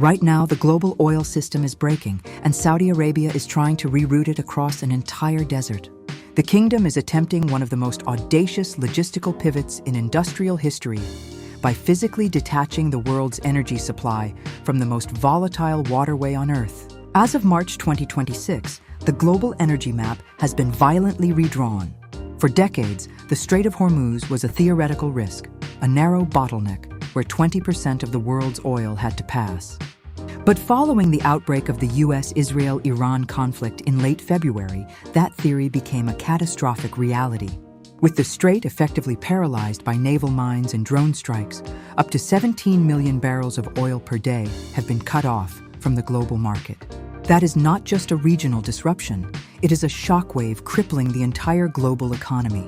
Right now, the global oil system is breaking, and Saudi Arabia is trying to reroute it across an entire desert. The kingdom is attempting one of the most audacious logistical pivots in industrial history by physically detaching the world's energy supply from the most volatile waterway on Earth. As of March 2026, the global energy map has been violently redrawn. For decades, the Strait of Hormuz was a theoretical risk, a narrow bottleneck where 20% of the world's oil had to pass. But following the outbreak of the US-Israel-Iran conflict in late February, that theory became a catastrophic reality. With the strait effectively paralyzed by naval mines and drone strikes, up to 17 million barrels of oil per day have been cut off from the global market. That is not just a regional disruption, it is a shockwave crippling the entire global economy.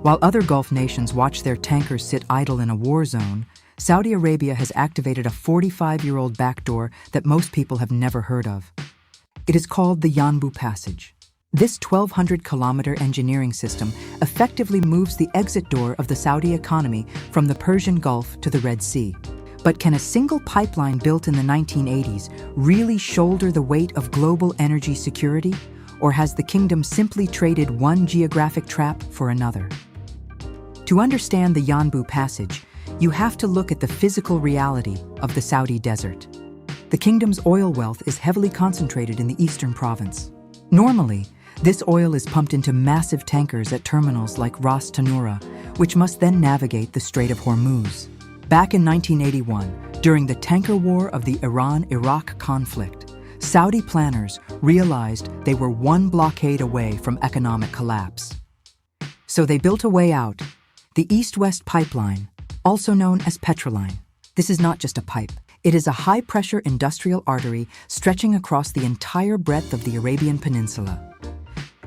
While other Gulf nations watch their tankers sit idle in a war zone, Saudi Arabia has activated a 45-year-old backdoor that most people have never heard of. It is called the Yanbu Passage. This 1,200-kilometer engineering system effectively moves the exit door of the Saudi economy from the Persian Gulf to the Red Sea. But can a single pipeline built in the 1980s really shoulder the weight of global energy security? Or has the kingdom simply traded one geographic trap for another? To understand the Yanbu Passage, you have to look at the physical reality of the Saudi desert. The kingdom's oil wealth is heavily concentrated in the eastern province. Normally, this oil is pumped into massive tankers at terminals like Ras Tanura, which must then navigate the Strait of Hormuz. Back in 1981, during the tanker war of the Iran-Iraq conflict, Saudi planners realized they were one blockade away from economic collapse. So they built a way out, the East-West Pipeline, also known as Petroline. This is not just a pipe. It is a high-pressure industrial artery stretching across the entire breadth of the Arabian Peninsula.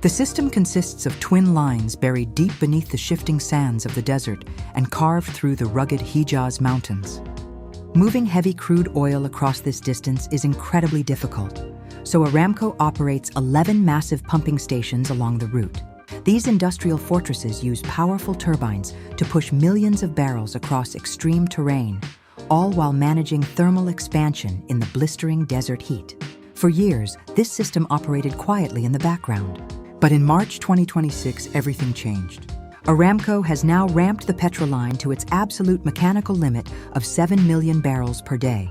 The system consists of twin lines buried deep beneath the shifting sands of the desert and carved through the rugged Hijaz Mountains. Moving heavy crude oil across this distance is incredibly difficult, so Aramco operates 11 massive pumping stations along the route. These industrial fortresses use powerful turbines to push millions of barrels across extreme terrain, all while managing thermal expansion in the blistering desert heat. For years, this system operated quietly in the background. But in March 2026, everything changed. Aramco has now ramped the Petroline to its absolute mechanical limit of 7 million barrels per day.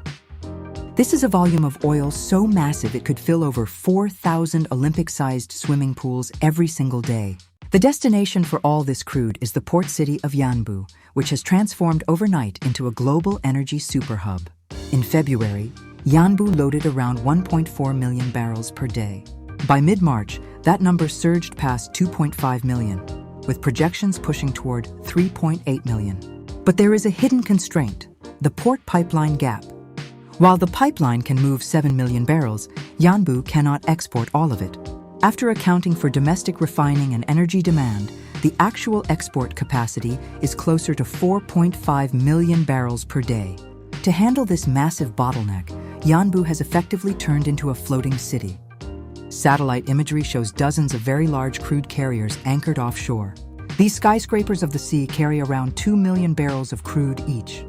This is a volume of oil so massive it could fill over 4,000 Olympic-sized swimming pools every single day. The destination for all this crude is the port city of Yanbu, which has transformed overnight into a global energy superhub. In February, Yanbu loaded around 1.4 million barrels per day. By mid-March, that number surged past 2.5 million, with projections pushing toward 3.8 million. But there is a hidden constraint, the port pipeline gap. While the pipeline can move 7 million barrels, Yanbu cannot export all of it. After accounting for domestic refining and energy demand, the actual export capacity is closer to 4.5 million barrels per day. To handle this massive bottleneck, Yanbu has effectively turned into a floating city. Satellite imagery shows dozens of very large crude carriers anchored offshore. These skyscrapers of the sea carry around 2 million barrels of crude each.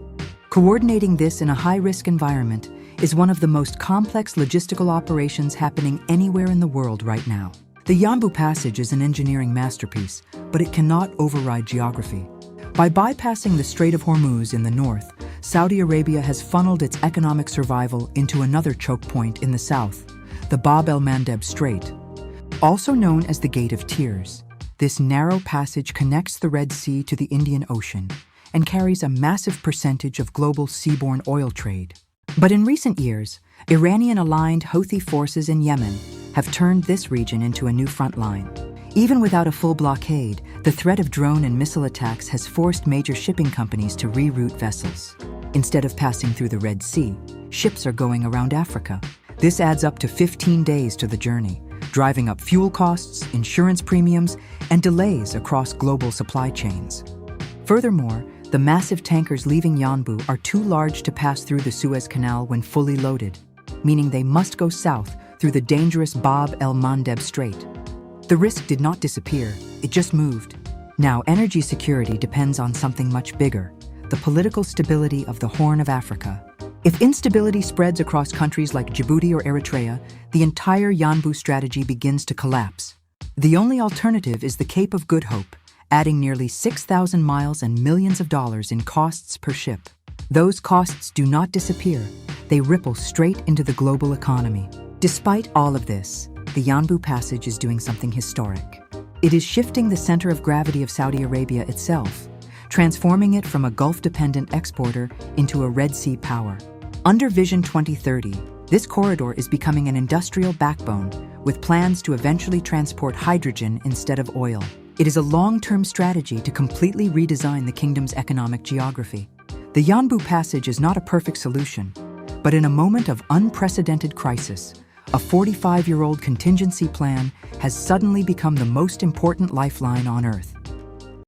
Coordinating this in a high-risk environment is one of the most complex logistical operations happening anywhere in the world right now. The Yanbu Passage is an engineering masterpiece, but it cannot override geography. By bypassing the Strait of Hormuz in the north, Saudi Arabia has funneled its economic survival into another choke point in the south, the Bab el-Mandeb Strait. Also known as the Gate of Tears, this narrow passage connects the Red Sea to the Indian Ocean and carries a massive percentage of global seaborne oil trade. But in recent years, Iranian-aligned Houthi forces in Yemen have turned this region into a new front line. Even without a full blockade, the threat of drone and missile attacks has forced major shipping companies to reroute vessels. Instead of passing through the Red Sea, ships are going around Africa. This adds up to 15 days to the journey, driving up fuel costs, insurance premiums, and delays across global supply chains. Furthermore, the massive tankers leaving Yanbu are too large to pass through the Suez Canal when fully loaded, meaning they must go south through the dangerous Bab el-Mandeb Strait. The risk did not disappear, it just moved. Now, energy security depends on something much bigger, the political stability of the Horn of Africa. If instability spreads across countries like Djibouti or Eritrea, the entire Yanbu strategy begins to collapse. The only alternative is the Cape of Good Hope, adding nearly 6,000 miles and millions of dollars in costs per ship. Those costs do not disappear. They ripple straight into the global economy. Despite all of this, the Yanbu Passage is doing something historic. It is shifting the center of gravity of Saudi Arabia itself, transforming it from a Gulf-dependent exporter into a Red Sea power. Under Vision 2030, this corridor is becoming an industrial backbone with plans to eventually transport hydrogen instead of oil. It is a long-term strategy to completely redesign the kingdom's economic geography. The Yanbu Passage is not a perfect solution, but in a moment of unprecedented crisis, a 45-year-old contingency plan has suddenly become the most important lifeline on Earth.